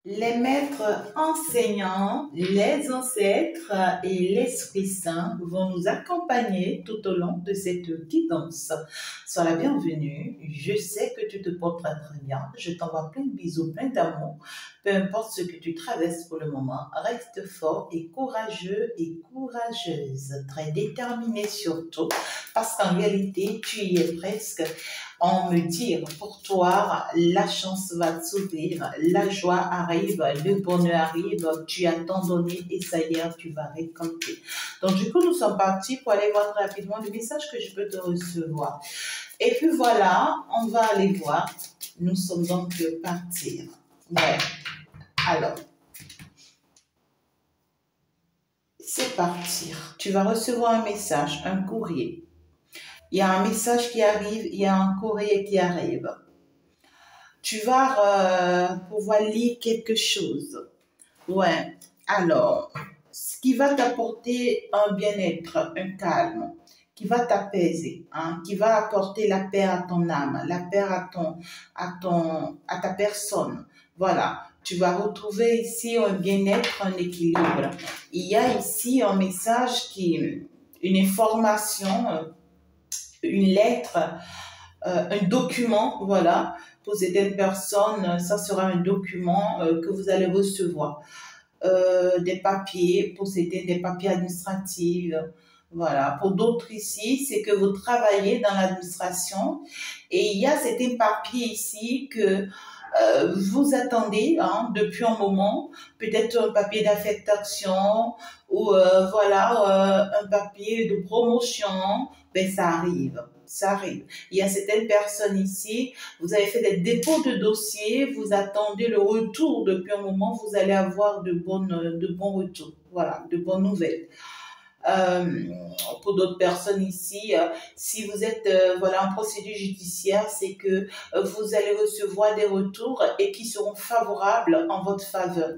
Les maîtres enseignants, les ancêtres et l'Esprit Saint vont nous accompagner tout au long de cette guidance. Sois la bienvenue. Je sais que tu te portes très très bien. Je t'envoie plein de bisous, plein d'amour. Peu importe ce que tu traverses pour le moment, reste fort et courageux et courageuse. Très déterminé surtout, parce qu'en réalité, tu y es presque. On me dit, pour toi, la chance va s'ouvrir, la joie arrive, le bonheur arrive, tu as tant donné et ça y est, tu vas récolter. Donc du coup, nous sommes partis pour aller voir rapidement le message que je peux te recevoir. Et puis voilà, on va aller voir. Nous sommes donc partis. Ouais. Alors, c'est partir. Tu vas recevoir un message, un courrier. Il y a un message qui arrive, il y a un courrier qui arrive. Tu vas pouvoir lire quelque chose. Ouais. Alors, ce qui va t'apporter un bien-être, un calme, qui va t'apaiser, hein, qui va apporter la paix à ton âme, la paix à ta personne. Voilà. Tu vas retrouver ici un bien-être, un équilibre. Il y a ici un message une information, une lettre, un document, voilà. Pour certaines personnes, ça sera un document que vous allez recevoir. Des papiers, pour certains, des papiers administratifs. Voilà. Pour d'autres ici, c'est que vous travaillez dans l'administration et il y a certains papiers ici que vous attendez depuis un moment, peut-être un papier d'affectation ou voilà, un papier de promotion, ben ça arrive. Ça arrive. Il y a certaines personnes ici, vous avez fait des dépôts de dossiers, vous attendez le retour depuis un moment, vous allez avoir de bons retours, voilà, de bonnes nouvelles. Euh, pour d'autres personnes ici, si vous êtes voilà, en procédure judiciaire, c'est que vous allez recevoir des retours et qui seront favorables en votre faveur.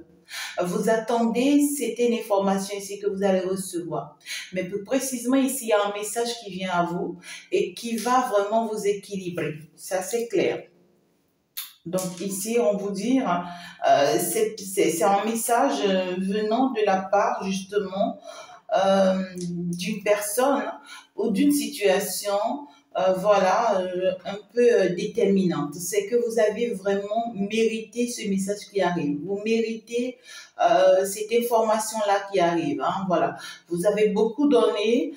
Vous attendez, c'était une information ici que vous allez recevoir. Mais plus précisément, ici, il y a un message qui vient à vous et qui va vraiment vous équilibrer. Ça, c'est clair. Donc ici, on vous dit, c'est un message venant de la part justement d'une personne ou d'une situation, voilà, un peu déterminante. C'est que vous avez vraiment mérité ce message qui arrive. Vous méritez cette information-là qui arrive. Hein, voilà. Vous avez beaucoup donné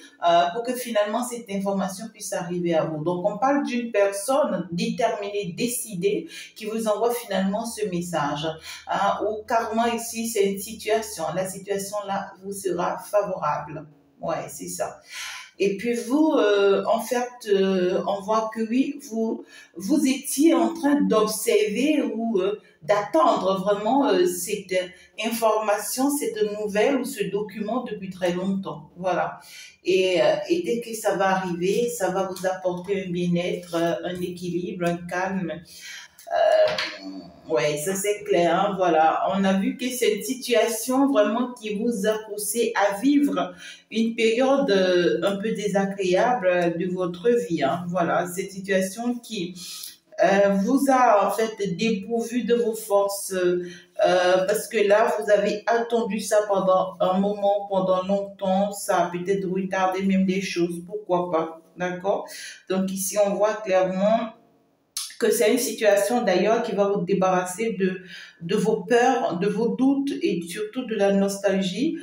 pour que finalement cette information puisse arriver à vous. Donc, on parle d'une personne déterminée, décidée, qui vous envoie finalement ce message. Hein, ou carrément ici, c'est une situation. La situation-là vous sera favorable. Ouais, c'est ça. Et puis vous, en fait, on voit que oui, vous étiez en train d'observer ou d'attendre vraiment cette information, cette nouvelle ou ce document depuis très longtemps. Voilà. Et dès que ça va arriver, ça va vous apporter un bien-être, un équilibre, un calme. Oui, ça c'est clair, hein, voilà. On a vu que c'est une situation vraiment qui vous a poussé à vivre une période un peu désagréable de votre vie, hein, voilà. Cette situation qui vous a en fait dépourvu de vos forces parce que là, vous avez attendu ça pendant un moment, pendant longtemps, ça a peut-être retardé même des choses, pourquoi pas, d'accord? Donc ici, on voit clairement que c'est une situation d'ailleurs qui va vous débarrasser vos peurs, de vos doutes et surtout de la nostalgie.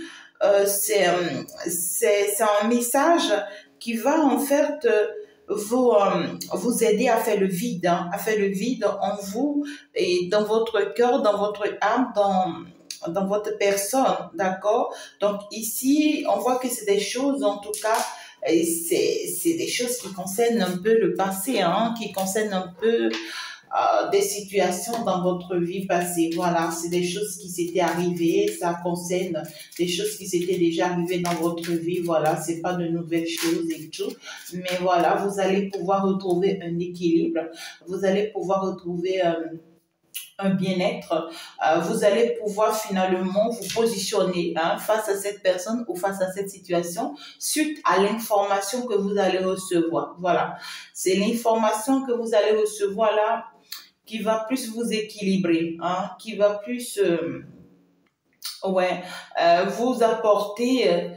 C'est un message qui va en fait vous aider à faire le vide, hein, à faire le vide en vous et dans votre cœur, dans votre âme, dans votre personne, d'accord? Donc ici, on voit que c'est des choses en tout cas et c'est des choses qui concernent un peu le passé, hein, qui concernent un peu des situations dans votre vie passée. Voilà, c'est des choses qui s'étaient arrivées, ça concerne des choses qui s'étaient déjà arrivées dans votre vie. Voilà, c'est pas de nouvelles choses et tout. Mais voilà, vous allez pouvoir retrouver un équilibre, vous allez pouvoir retrouver un bien-être, vous allez pouvoir finalement vous positionner face à cette personne ou face à cette situation suite à l'information que vous allez recevoir. Voilà, c'est l'information que vous allez recevoir là qui va plus vous équilibrer, hein, qui va plus ouais, vous apporter,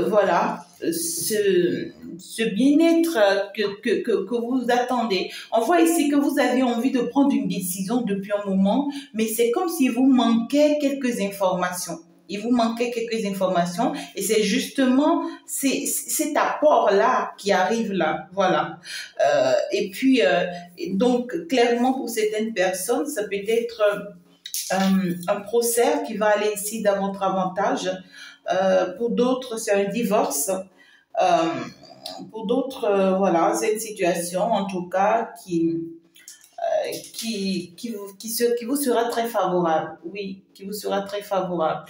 voilà, ce bien-être que vous attendez. On voit ici que vous avez envie de prendre une décision depuis un moment, mais c'est comme s'il vous manquait quelques informations. Il vous manquait quelques informations et c'est justement cet apport-là qui arrive là. Voilà. Et puis, donc, clairement, pour certaines personnes, ça peut être un procès qui va aller ici dans votre avantage. Pour d'autres, c'est un divorce. Euh, pour d'autres, voilà, c'est une situation, en tout cas, qui vous sera très favorable. Oui, qui vous sera très favorable.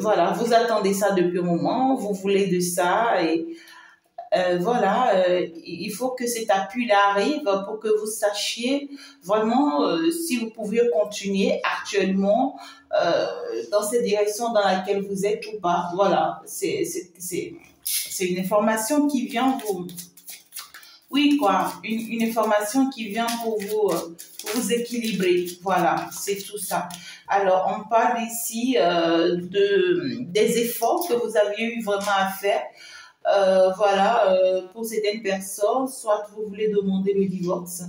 Voilà, vous attendez ça depuis un moment, vous voulez de ça et voilà, il faut que cet appui-là arrive pour que vous sachiez vraiment si vous pouviez continuer actuellement dans cette direction dans laquelle vous êtes ou pas. Voilà, c'est une information qui vient vous, oui, quoi, une information qui vient pour vous équilibrer. Voilà, c'est tout ça. Alors, on parle ici des efforts que vous aviez eu vraiment à faire. Voilà, pour certaines personnes, soit vous voulez demander le divorce,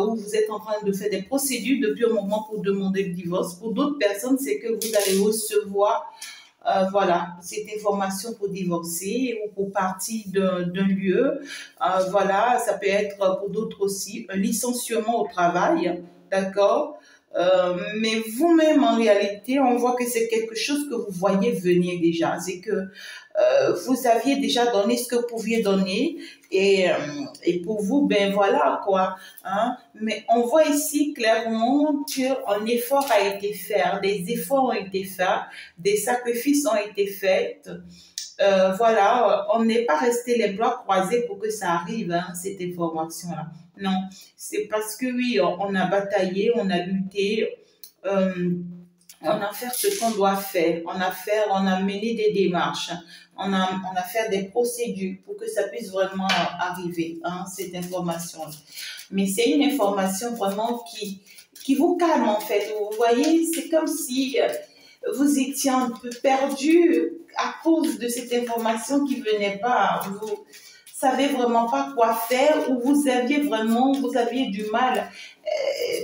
ou vous êtes en train de faire des procédures depuis un moment pour demander le divorce. Pour d'autres personnes, c'est que vous allez recevoir voilà, cette information pour divorcer ou pour partir d'un lieu. Voilà, ça peut être pour d'autres aussi un licenciement au travail, d'accord? Mais vous-même, en réalité, on voit que c'est quelque chose que vous voyez venir déjà. C'est que vous aviez déjà donné ce que vous pouviez donner et pour vous, ben voilà quoi. Hein? Mais on voit ici clairement qu'un effort a été fait, des efforts ont été faits, des sacrifices ont été faits. Voilà, on n'est pas resté les bras croisés pour que ça arrive, hein, cette information-là. Non, c'est parce que oui, on a bataillé, on a lutté, euh, on a fait ce qu'on doit faire, on a mené des démarches, on a fait des procédures pour que ça puisse vraiment arriver, hein, cette information-là. Mais c'est une information vraiment qui vous calme en fait. Vous voyez, c'est comme si vous étiez un peu perdu à cause de cette information qui venait pas. Vous savez vraiment pas quoi faire ou vous aviez du mal.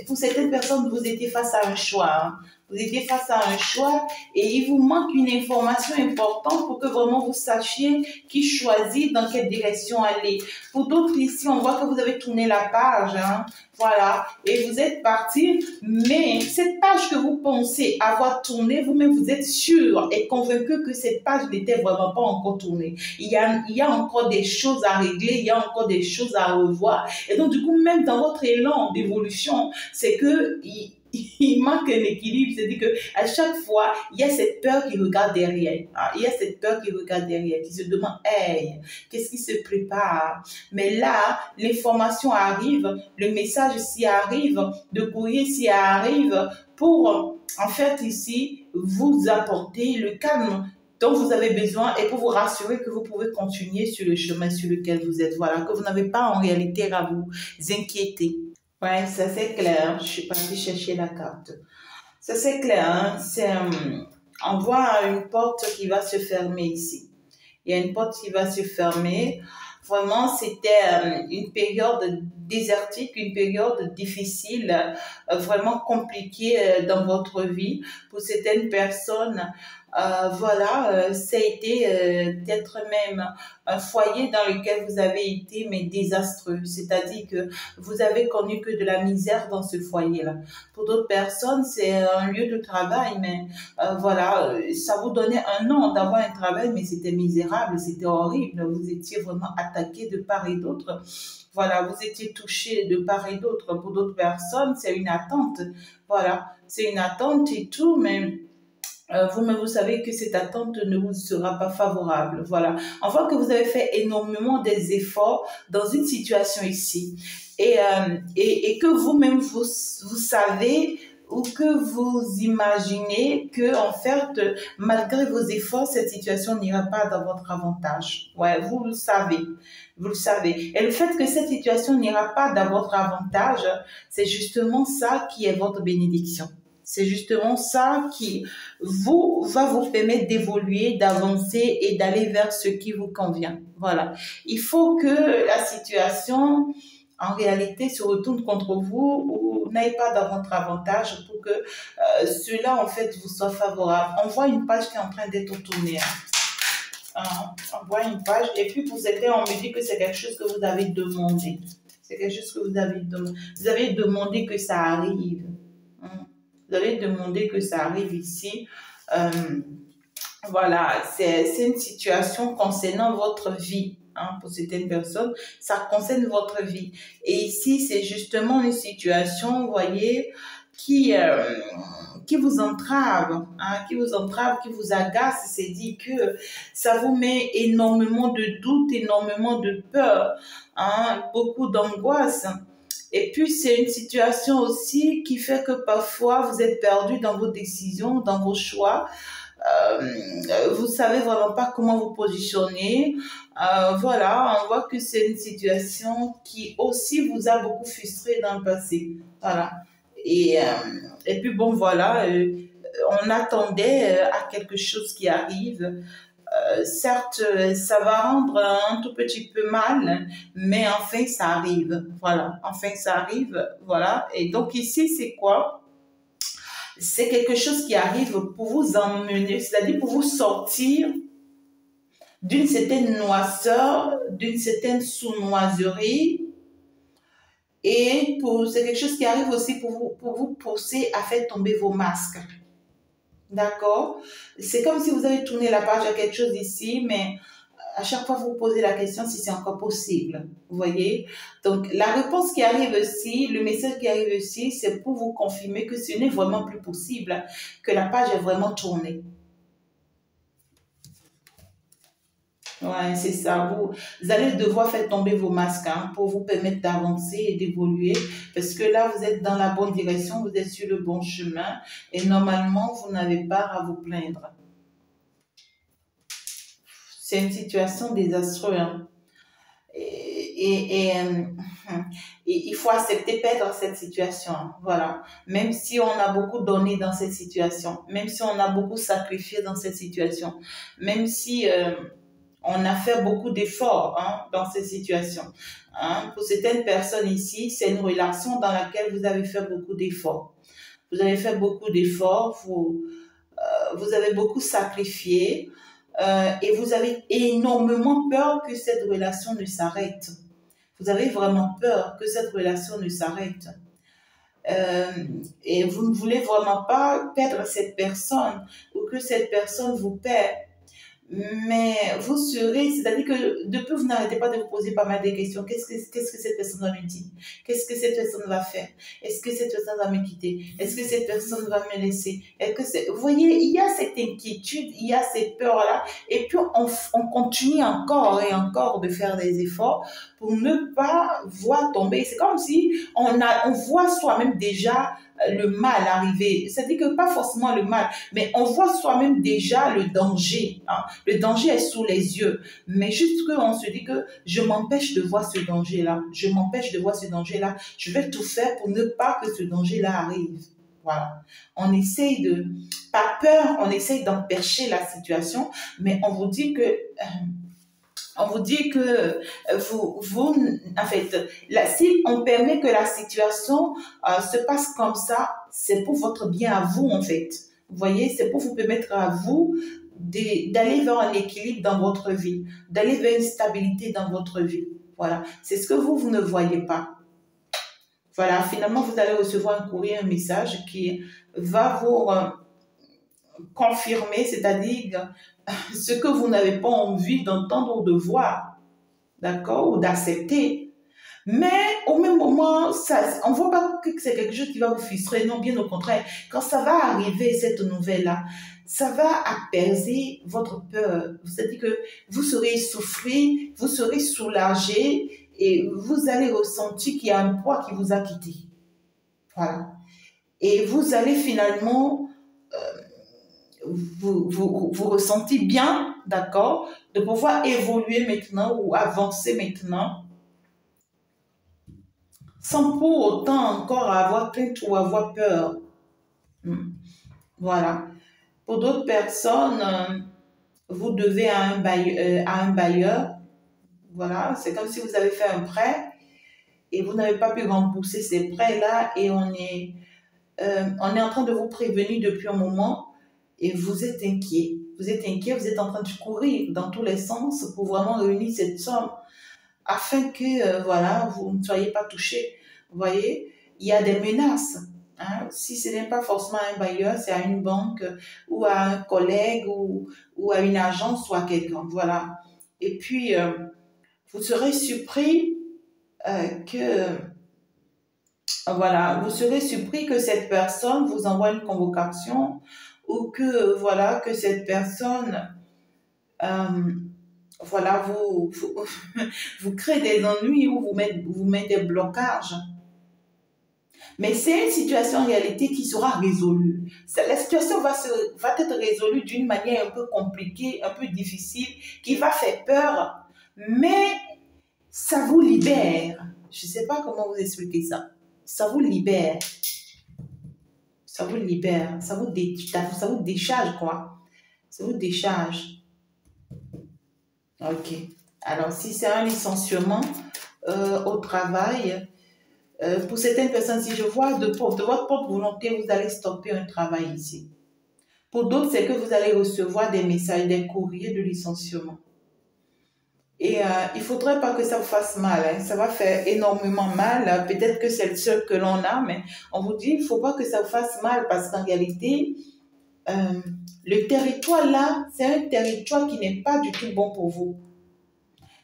Pour certaines personnes, vous étiez face à un choix. Hein. Vous étiez face à un choix et il vous manque une information importante pour que vraiment vous sachiez qui choisit, dans quelle direction aller. Pour d'autres ici, on voit que vous avez tourné la page, hein, voilà, et vous êtes parti, mais cette page que vous pensez avoir tournée, vous-même vous êtes sûr et convaincu que cette page n'était vraiment pas encore tournée. Il y a encore des choses à régler, il y a encore des choses à revoir. Et donc, du coup, même dans votre élan d'évolution, c'est que il manque un équilibre, c'est-à-dire que à chaque fois, il y a cette peur qui regarde derrière. Ah, il y a cette peur qui regarde derrière, qui se demande, hey, qu'est-ce qui se prépare? Mais là, l'information arrive, le message s'y arrive, le courrier s'y arrive pour, en fait, ici, vous apporter le calme dont vous avez besoin et pour vous rassurer que vous pouvez continuer sur le chemin sur lequel vous êtes. Voilà, que vous n'avez pas en réalité à vous inquiéter. Ouais, ça c'est clair. Je suis partie chercher la carte. Ça c'est clair. Hein. On voit une porte qui va se fermer ici. Il y a une porte qui va se fermer. Vraiment, c'était une période désertique, une période difficile, vraiment compliquée dans votre vie. Pour certaines personnes, voilà, ça a été peut-être même un foyer dans lequel vous avez été, mais désastreux. C'est-à-dire que vous avez connu que de la misère dans ce foyer-là. Pour d'autres personnes, c'est un lieu de travail, mais voilà, ça vous donnait un nom d'avoir un travail, mais c'était misérable, c'était horrible. Vous étiez vraiment attaqué de part et d'autre. Voilà, vous étiez touché de part et d'autre. Pour d'autres personnes, c'est une attente. Voilà, c'est une attente et tout, mais vous-même, vous savez que cette attente ne vous sera pas favorable. Voilà. On voit que vous avez fait énormément des efforts dans une situation ici. Et que vous-même, vous savez ou que vous imaginez que, en fait, malgré vos efforts, cette situation n'ira pas dans votre avantage. Ouais, vous le savez. Vous le savez. Et le fait que cette situation n'ira pas dans votre avantage, c'est justement ça qui est votre bénédiction. C'est justement ça qui va vous permettre d'évoluer, d'avancer et d'aller vers ce qui vous convient. Voilà. Il faut que la situation en réalité se retourne contre vous ou n'aille pas dans votre avantage pour que cela en fait vous soit favorable. On voit une page qui est en train d'être tournée. On voit une page et puis pour certains on me dit que c'est quelque chose que vous avez demandé. C'est quelque chose que vous avez demandé. Vous avez demandé que ça arrive. Vous avez demandé que ça arrive ici. Voilà, c'est une situation concernant votre vie. Pour certaines personnes, ça concerne votre vie. Et ici, c'est justement une situation, vous voyez, qui vous entrave, qui vous agace. C'est dit que ça vous met énormément de doutes, énormément de peur, beaucoup d'angoisse. Et puis, c'est une situation aussi qui fait que parfois, vous êtes perdu dans vos décisions, dans vos choix. Vous savez vraiment pas comment vous positionner. Voilà, on voit que c'est une situation qui aussi vous a beaucoup frustré dans le passé. Voilà. Et puis bon, voilà, on attendait à quelque chose qui arrive. Certes, ça va rendre un tout petit peu mal, mais enfin, ça arrive. Voilà, enfin, ça arrive. Voilà. Et donc ici, c'est quoi? C'est quelque chose qui arrive pour vous emmener, c'est-à-dire pour vous sortir d'une certaine noirceur, d'une certaine sournoiserie. Et c'est quelque chose qui arrive aussi pour vous pousser à faire tomber vos masques. D'accord? C'est comme si vous avez tourné la page à quelque chose ici, mais à chaque fois, vous vous posez la question si c'est encore possible. Vous voyez? Donc, la réponse qui arrive aussi, le message qui arrive aussi, c'est pour vous confirmer que ce n'est vraiment plus possible, que la page est vraiment tournée. Ouais, c'est ça. Vous allez devoir faire tomber vos masques pour vous permettre d'avancer et d'évoluer. Parce que là, vous êtes dans la bonne direction, vous êtes sur le bon chemin. Et normalement, vous n'avez pas à vous plaindre. C'est une situation désastreuse. Et il faut accepter perdre cette situation. Voilà. Même si on a beaucoup donné dans cette situation, même si on a beaucoup sacrifié dans cette situation, même si on a fait beaucoup d'efforts dans cette situation. Pour certaines personnes ici, c'est une relation dans laquelle vous avez fait beaucoup d'efforts. Vous avez fait beaucoup d'efforts, vous avez beaucoup sacrifié. Et vous avez énormément peur que cette relation ne s'arrête. Vous avez vraiment peur que cette relation ne s'arrête. Et vous ne voulez vraiment pas perdre cette personne ou que cette personne vous perd. Mais vous serez, c'est-à-dire que depuis vous n'arrêtez pas de vous poser pas mal de questions. Qu'est-ce que cette personne va me dire? Qu'est-ce que cette personne va faire? Est-ce que cette personne va me quitter? Est-ce que cette personne va me laisser? Vous voyez, il y a cette inquiétude, il y a cette peur-là, et puis on continue encore et encore de faire des efforts pour ne pas voir tomber. C'est comme si on voit soi-même déjà le mal arriver. C'est-à-dire que pas forcément le mal, mais on voit soi-même déjà le danger. Le danger est sous les yeux, mais juste qu'on se dit que je m'empêche de voir ce danger-là. Je m'empêche de voir ce danger-là. Je vais tout faire pour ne pas que ce danger-là arrive. Voilà. On essaye par peur, on essaye d'empêcher la situation, mais on vous dit que en fait, si on permet que la situation se passe comme ça, c'est pour votre bien à vous, en fait. Vous voyez, c'est pour vous permettre à vous d'aller vers un équilibre dans votre vie, d'aller vers une stabilité dans votre vie. Voilà, c'est ce que vous ne voyez pas. Voilà, finalement, vous allez recevoir un courrier, un message qui va vous confirmer, c'est-à-dire ce que vous n'avez pas envie d'entendre ou de voir, d'accord, ou d'accepter. Mais au même moment, on ne voit pas que c'est quelque chose qui va vous frustrer, non, bien au contraire. Quand ça va arriver, cette nouvelle-là, ça va apaiser votre peur. C'est-à-dire que vous serez essoufflé, vous serez soulagé et vous allez ressentir qu'il y a un poids qui vous a quitté. Voilà. et vous allez finalement vous ressentez bien, d'accord, de pouvoir évoluer maintenant ou avancer maintenant sans pour autant encore avoir crainte ou avoir peur. Voilà. Pour d'autres personnes, vous devez à un bailleur. Voilà, c'est comme si vous avez fait un prêt et vous n'avez pas pu rembourser ces prêts-là et on est en train de vous prévenir depuis un moment et vous êtes inquiet. Vous êtes inquiet, vous êtes en train de courir dans tous les sens pour vraiment réunir cette somme afin que, voilà, vous ne soyez pas touché. Vous voyez, il y a des menaces. Hein. Si ce n'est pas forcément un bailleur, c'est à une banque ou à un collègue ou à une agence ou à quelqu'un. Voilà. Et puis, vous serez surpris voilà, vous serez surpris que cette personne vous envoie une convocation ou que, voilà, que cette personne, voilà, vous crée des ennuis ou vous met des blocages. Mais c'est une situation en réalité qui sera résolue. La situation va être résolue d'une manière un peu compliquée, un peu difficile, qui va faire peur, mais ça vous libère. Je ne sais pas comment vous expliquer ça. Ça vous libère. Ça vous libère. Ça vous décharge, quoi. Ça vous décharge. Ok. Alors, si c'est un licenciement au travail, pour certaines personnes, si je vois de votre propre volonté, vous allez stopper un travail ici. Pour d'autres, c'est que vous allez recevoir des messages, des courriers de licenciement. Et il ne faudrait pas que ça vous fasse mal. Hein. Ça va faire énormément mal. Peut-être que c'est le seul que l'on a, mais on vous dit, il ne faut pas que ça vous fasse mal parce qu'en réalité, le territoire là, c'est un territoire qui n'est pas du tout bon pour vous.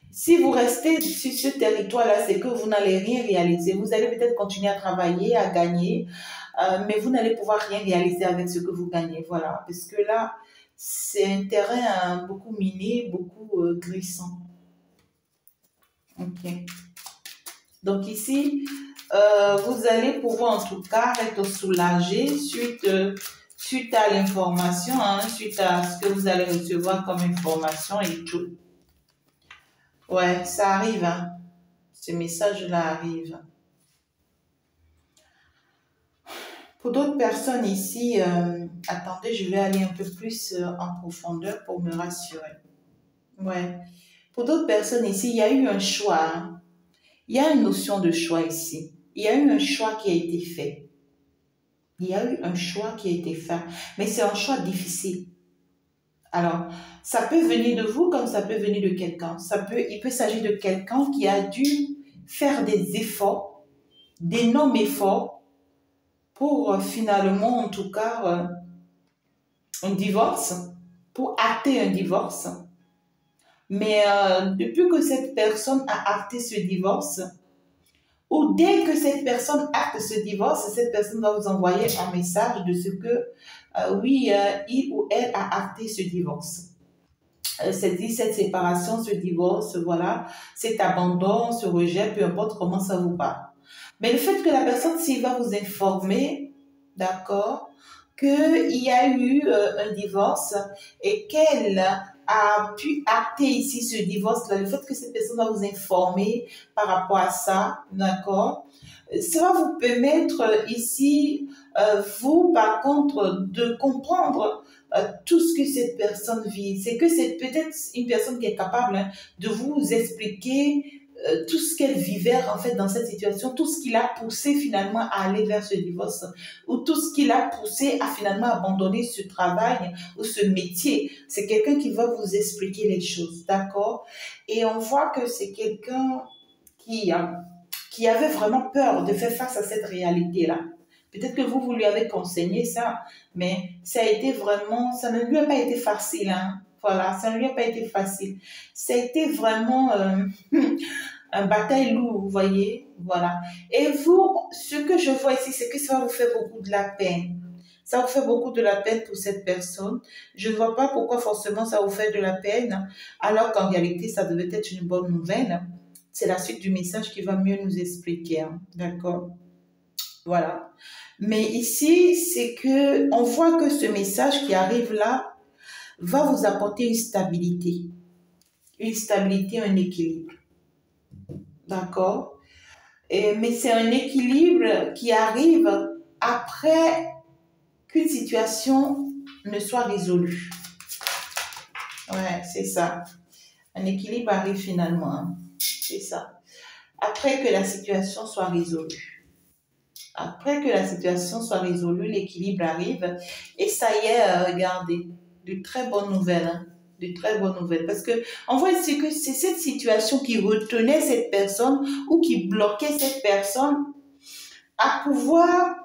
Si vous restez sur ce territoire-là, c'est que vous n'allez rien réaliser. Vous allez peut-être continuer à travailler, à gagner, mais vous n'allez pouvoir rien réaliser avec ce que vous gagnez. Voilà, parce que là, c'est un terrain beaucoup miné, beaucoup glissant. Ok. Donc ici, vous allez pouvoir en tout cas être soulagé suite à l'information, hein, suite à ce que vous allez recevoir comme information et tout. Ouais, ça arrive, hein. Ce message-là arrive. Pour d'autres personnes ici, attendez, je vais aller un peu plus en profondeur pour me rassurer. Ouais. Pour d'autres personnes ici, il y a eu un choix. Hein. Il y a une notion de choix ici. Il y a eu un choix qui a été fait. Il y a eu un choix qui a été fait. Mais c'est un choix difficile. Alors, ça peut venir de vous comme ça peut venir de quelqu'un. Il peut s'agir de quelqu'un qui a dû faire des efforts, d'énormes efforts, pour finalement, en tout cas, un divorce, pour acter un divorce. Mais depuis que cette personne a acté ce divorce, ou dès que cette personne acte ce divorce, cette personne va vous envoyer un message de ce que, oui, il ou elle a acté ce divorce. C'est-à-dire cette séparation, ce divorce, voilà, cet abandon, ce rejet, peu importe comment ça vous va. Mais le fait que la personne, s'il va vous informer, d'accord, qu'il y a eu un divorce et qu'elle a pu acter ici ce divorce-là, le fait que cette personne va vous informer par rapport à ça, d'accord, ça va vous permettre ici, vous, par contre, de comprendre tout ce que cette personne vit. C'est que c'est peut-être une personne qui est capable hein, de vous expliquer tout ce qu'elle vivait en fait dans cette situation, tout ce qui l'a poussé finalement à aller vers ce divorce ou tout ce qui l'a poussé à finalement abandonner ce travail ou ce métier. C'est quelqu'un qui va vous expliquer les choses, d'accord? Et on voit que c'est quelqu'un qui avait vraiment peur de faire face à cette réalité-là. Peut-être que vous lui avez conseillé ça, mais ça a été vraiment, ça ne lui a pas été facile, hein. Voilà, ça ne lui a pas été facile. Ça a été vraiment un bataille lourd, vous voyez, voilà. Et vous, ce que je vois ici, c'est que ça va vous faire beaucoup de la peine. Ça vous fait beaucoup de la peine pour cette personne. Je ne vois pas pourquoi forcément ça vous fait de la peine, alors qu'en réalité, ça devait être une bonne nouvelle. C'est la suite du message qui va mieux nous expliquer, hein. D'accord? Voilà. Mais ici, c'est que on voit que ce message qui arrive là va vous apporter une stabilité, un équilibre. D'accord? Mais c'est un équilibre qui arrive après qu'une situation ne soit résolue. Ouais, c'est ça. Un équilibre arrive finalement, hein. C'est ça. Après que la situation soit résolue. Après que la situation soit résolue, l'équilibre arrive. Et ça y est, regardez, de très bonnes nouvelles, hein. De très bonnes nouvelles. Parce que on voit ici que c'est cette situation qui retenait cette personne ou qui bloquait cette personne à pouvoir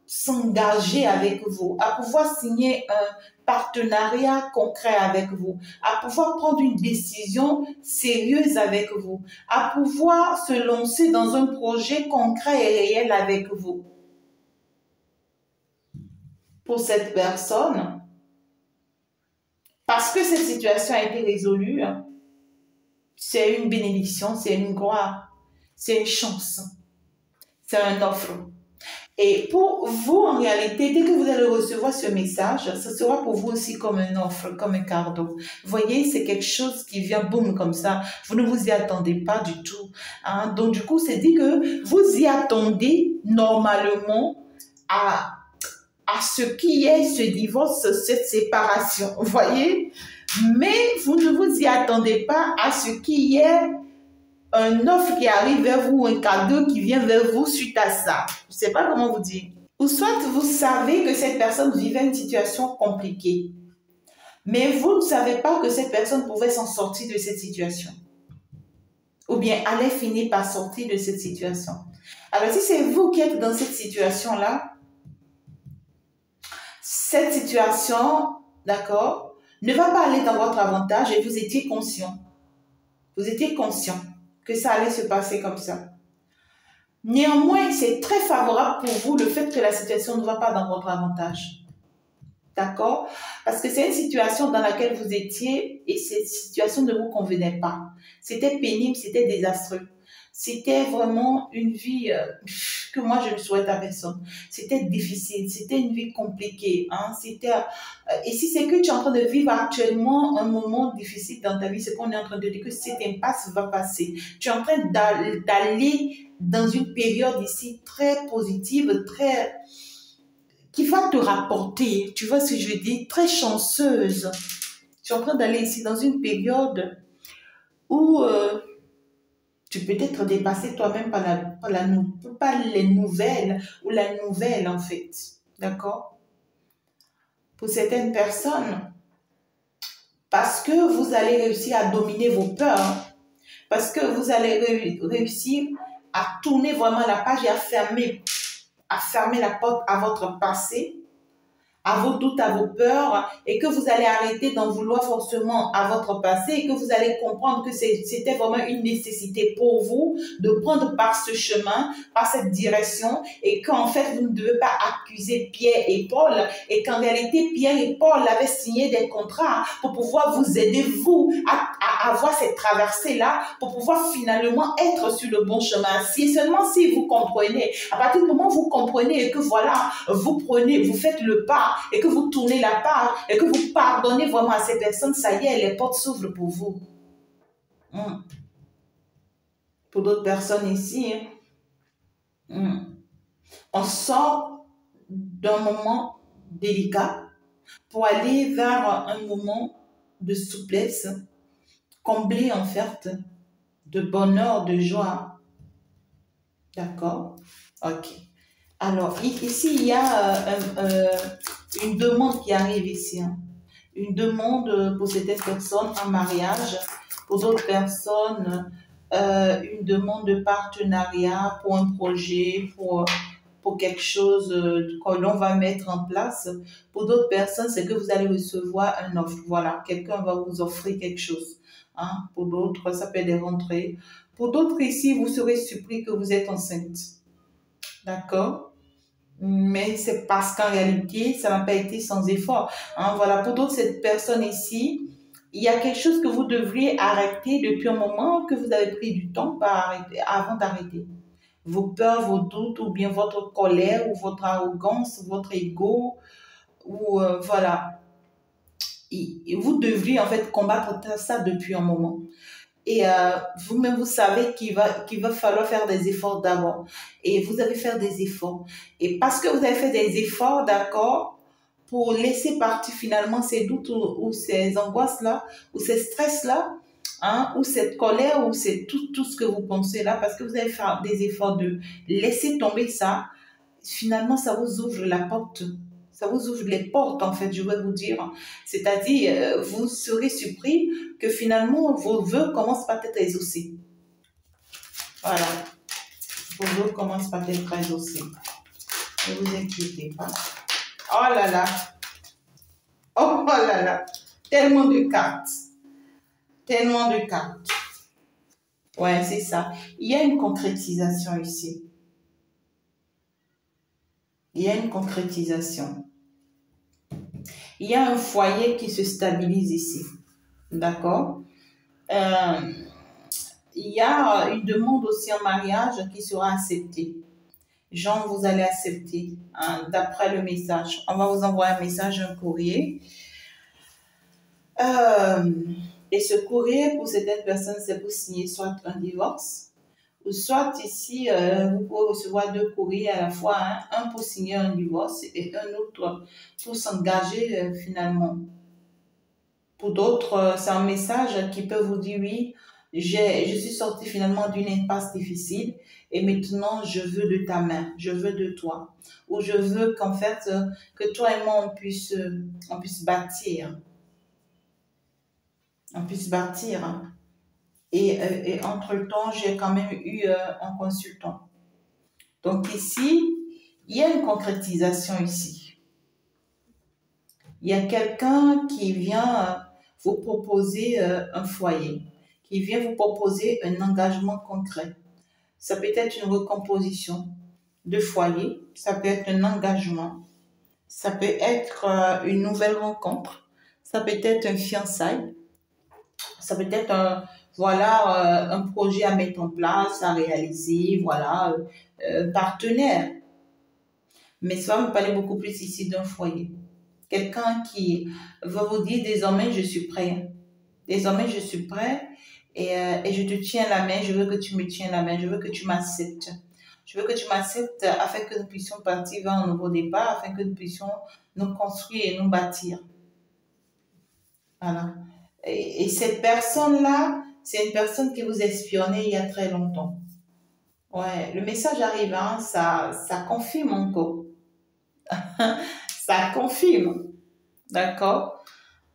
s'engager avec vous, à pouvoir signer un partenariat concret avec vous, à pouvoir prendre une décision sérieuse avec vous, à pouvoir se lancer dans un projet concret et réel avec vous. Pour cette personne, parce que cette situation a été résolue, c'est une bénédiction, c'est une gloire, c'est une chance, c'est un offre. Et pour vous, en réalité, dès que vous allez recevoir ce message, ce sera pour vous aussi comme une offre, comme un cadeau. Vous voyez, c'est quelque chose qui vient boum comme ça. Vous ne vous y attendez pas du tout, hein. Donc, du coup, c'est dit que vous y attendez normalement à ce qui est ce divorce, cette séparation. Vous voyez? Mais vous ne vous y attendez pas à ce qui est un offre qui arrive vers vous, un cadeau qui vient vers vous suite à ça. Je ne sais pas comment vous dire. Ou soit vous savez que cette personne vivait une situation compliquée, mais vous ne savez pas que cette personne pouvait s'en sortir de cette situation. Ou bien allait finir par sortir de cette situation. Alors si c'est vous qui êtes dans cette situation-là, cette situation, d'accord, ne va pas aller dans votre avantage et vous étiez conscient. Vous étiez conscient que ça allait se passer comme ça. Néanmoins, c'est très favorable pour vous le fait que la situation ne va pas dans votre avantage. D'accord? Parce que c'est une situation dans laquelle vous étiez et cette situation ne vous convenait pas. C'était pénible, c'était désastreux. C'était vraiment une vie que moi je ne souhaite à personne. C'était difficile, c'était une vie compliquée, hein. Et si c'est que tu es en train de vivre actuellement un moment difficile dans ta vie, c'est qu'on est en train de dire que cette impasse va passer. Tu es en train d'aller dans une période ici très positive, qui va te rapporter, tu vois ce que je veux dire, très chanceuse. Tu es en train d'aller ici dans une période où tu peux être dépassé toi-même par les nouvelles ou la nouvelle en fait. D'accord? Pour certaines personnes, parce que vous allez réussir à dominer vos peurs, parce que vous allez réussir à tourner vraiment la page et à fermer la porte à votre passé, à vos doutes, à vos peurs, et que vous allez arrêter d'en vouloir forcément à votre passé et que vous allez comprendre que c'était vraiment une nécessité pour vous de prendre par ce chemin, par cette direction, et qu'en fait, vous ne devez pas accuser Pierre et Paul, et qu'en réalité, Pierre et Paul avaient signé des contrats pour pouvoir vous aider, vous, à avoir cette traversée-là, pour pouvoir finalement être sur le bon chemin. Si seulement si vous comprenez, à partir du moment où vous comprenez et que voilà, vous faites le pas, et que vous tournez la page et que vous pardonnez vraiment à ces personnes, ça y est, les portes s'ouvrent pour vous. Pour d'autres personnes ici, on sort d'un moment délicat pour aller vers un moment de souplesse, comblé en fait de bonheur, de joie. D'accord? Ok. Alors, ici, il y a une demande qui arrive ici. Hein. Une demande pour certaines personnes en mariage, pour d'autres personnes, une demande de partenariat pour un projet, pour quelque chose que l'on va mettre en place. Pour d'autres personnes, c'est que vous allez recevoir un offre. Voilà, quelqu'un va vous offrir quelque chose. Hein. Pour d'autres, ça peut être des rentrées. Pour d'autres ici, vous serez surpris que vous êtes enceinte. D'accord? Mais c'est parce qu'en réalité, ça n'a pas été sans effort. Hein, voilà, pour d'autres, cette personne ici, il y a quelque chose que vous devriez arrêter depuis un moment que vous avez pris du temps avant d'arrêter. vos peurs, vos doutes, ou bien votre colère, ou votre arrogance, votre ego, ou voilà. Et vous devriez en fait combattre ça depuis un moment. Et vous-même, vous savez qu'il va falloir faire des efforts d'abord. Et vous allez faire des efforts. Et parce que vous avez fait des efforts, d'accord, pour laisser partir finalement ces doutes ou ces angoisses-là, ou ces stress-là, hein, ou cette colère, ou c'est tout ce que vous pensez là, parce que vous avez fait des efforts de laisser tomber ça, finalement, ça vous ouvre la porte. Ça vous ouvre les portes, en fait, je vais vous dire. C'est-à-dire, vous serez surpris que finalement, vos vœux commencent par être exaucés. Voilà. Vos vœux commencent par être exaucés. Ne vous inquiétez pas. Oh là là. Oh là là. Tellement de cartes. Tellement de cartes. Ouais, c'est ça. Il y a une concrétisation ici. Il y a une concrétisation. Il y a un foyer qui se stabilise ici. D'accord? Il y a une demande aussi en mariage qui sera acceptée. Jean, vous allez accepter, hein, d'après le message. On va vous envoyer un message, un courrier. Et ce courrier, pour certaines personnes, c'est pour signer soit un divorce, ou soit ici, vous pouvez recevoir deux courriers à la fois, hein, un pour signer un divorce et un autre pour s'engager finalement. Pour d'autres, c'est un message qui peut vous dire, oui, je suis sortie finalement d'une impasse difficile et maintenant je veux de ta main, je veux de toi. Ou je veux qu'en fait, que toi et moi, on puisse bâtir. On puisse bâtir. Et entre-temps, j'ai quand même eu un consultant. Donc ici, il y a une concrétisation ici. Il y a quelqu'un qui vient vous proposer un foyer, qui vient vous proposer un engagement concret. Ça peut être une recomposition de foyer, ça peut être un engagement, ça peut être une nouvelle rencontre, ça peut être un fiançailles, ça peut être un projet à mettre en place, à réaliser, voilà, partenaire. Mais ça va me parler beaucoup plus ici d'un foyer. Quelqu'un qui va vous dire désormais je suis prêt. Désormais je suis prêt et je te tiens la main, je veux que tu me tiens la main, je veux que tu m'acceptes. Je veux que tu m'acceptes afin que nous puissions partir vers un nouveau départ, afin que nous puissions nous construire et nous bâtir. Voilà. Et cette personne-là, c'est une personne qui vous espionnait il y a très longtemps. Ouais, le message arrive, hein, ça confirme encore. Ça confirme. D'accord?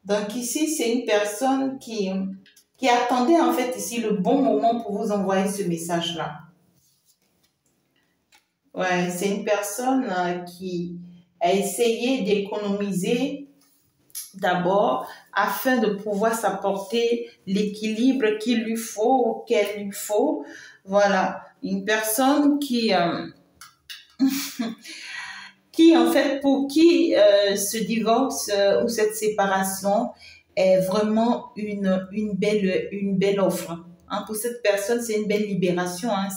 Donc ici, c'est une personne qui attendait en fait ici le bon moment pour vous envoyer ce message-là. Ouais, c'est une personne qui a essayé d'économiser d'abord afin de pouvoir s'apporter l'équilibre qu'il lui faut ou qu'elle lui faut. Voilà, une personne qui en fait, pour qui ce divorce ou cette séparation est vraiment une belle offre. Hein, pour cette personne, c'est une belle libération. Hein,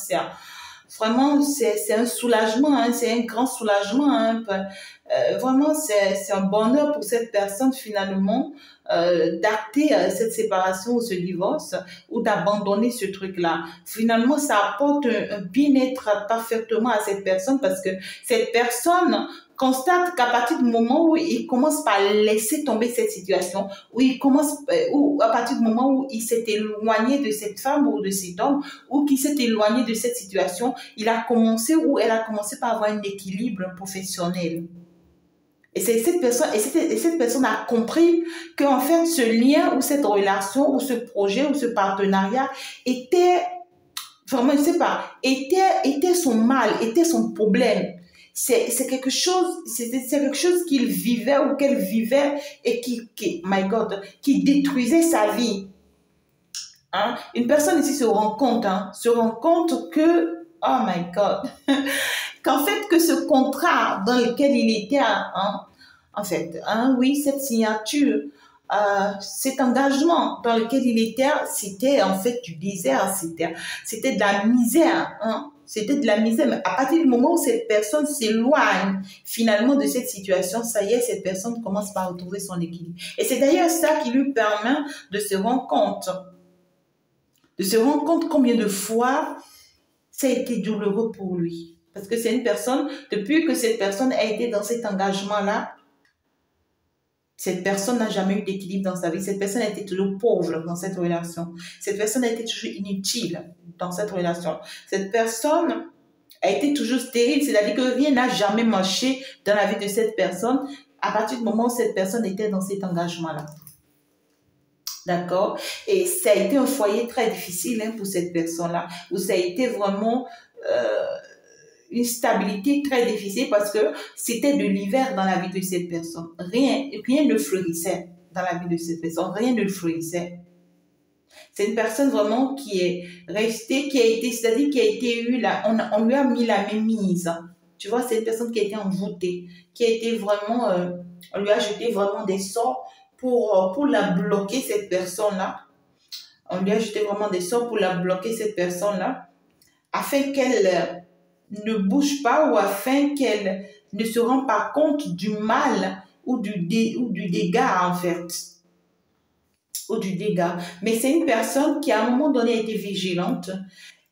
vraiment, c'est un soulagement, hein, c'est un grand soulagement. Hein, vraiment, c'est un bonheur pour cette personne finalement d'acter cette séparation ou ce divorce ou d'abandonner ce truc-là. Finalement, ça apporte un bien-être parfaitement à cette personne parce que cette personne constate qu'à partir du moment où il commence par laisser tomber cette situation, où il commence, ou à partir du moment où il s'est éloigné de cette femme ou de cet homme, ou qu'il s'est éloigné de cette situation, il a commencé ou elle a commencé par avoir un équilibre professionnel. Et cette personne a compris qu'en fait, ce lien ou cette relation ou ce projet ou ce partenariat était, vraiment, je ne sais pas, était son mal, était son problème. C'est quelque chose qu'il vivait ou qu'elle vivait et my God, qui détruisait sa vie. Hein? Une personne ici se rend compte que, oh my God, qu'en fait, que ce contrat dans lequel il était, hein, en fait, hein, oui, cette signature, cet engagement dans lequel il était, c'était en fait du désert, c'était de la misère. Hein. C'était de la misère. Mais à partir du moment où cette personne s'éloigne finalement de cette situation, ça y est, cette personne commence par retrouver son équilibre. Et c'est d'ailleurs ça qui lui permet de se rendre compte. De se rendre compte combien de fois ça a été douloureux pour lui. Parce que c'est une personne, depuis que cette personne a été dans cet engagement-là, cette personne n'a jamais eu d'équilibre dans sa vie. Cette personne a été toujours pauvre dans cette relation. Cette personne a été toujours inutile dans cette relation. Cette personne a été toujours stérile, c'est-à-dire que rien n'a jamais marché dans la vie de cette personne à partir du moment où cette personne était dans cet engagement-là. D'accord? Et ça a été un foyer très difficile pour cette personne-là, où ça a été vraiment une stabilité très difficile parce que c'était de l'hiver dans la vie de cette personne. Rien ne fleurissait dans la vie de cette personne, rien ne fleurissait. C'est une personne vraiment qui est restée, qui a été, c'est-à-dire qui a été eu là, on lui a mis la même mise. Tu vois, c'est une personne qui a été envoûtée, qui a été vraiment, on lui a jeté vraiment des sorts pour la bloquer, cette personne-là. On lui a jeté vraiment des sorts pour la bloquer, cette personne-là, afin qu'elle ne bouge pas ou afin qu'elle ne se rende pas compte du mal ou du dégât, en fait. Ou du dégât. Mais c'est une personne qui, à un moment donné, a été vigilante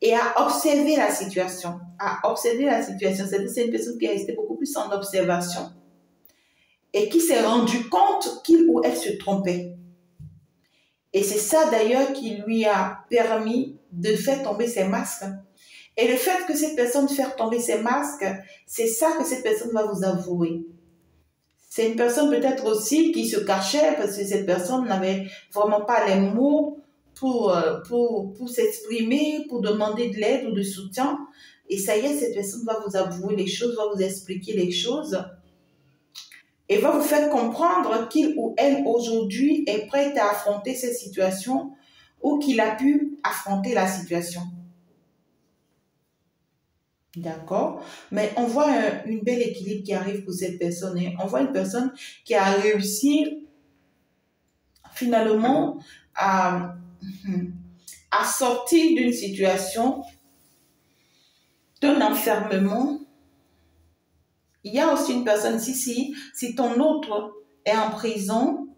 et a observé la situation. C'est-à-dire c'est une personne qui est restée beaucoup plus en observation et qui s'est rendu compte qu'il ou elle se trompait. Et c'est ça, d'ailleurs, qui lui a permis de faire tomber ses masques. Et le fait que cette personne fasse tomber ses masques, c'est ça que cette personne va vous avouer. C'est une personne peut-être aussi qui se cachait parce que cette personne n'avait vraiment pas les mots pour s'exprimer, pour demander de l'aide ou de soutien. Et ça y est, cette personne va vous avouer les choses, va vous expliquer les choses et va vous faire comprendre qu'il ou elle aujourd'hui est prête à affronter cette situation ou qu'il a pu affronter la situation. D'accord? Mais on voit une belle équilibre qui arrive pour cette personne. Et on voit une personne qui a réussi finalement à sortir d'une situation, d'un enfermement. Il y a aussi une personne ici, si ton autre est en prison,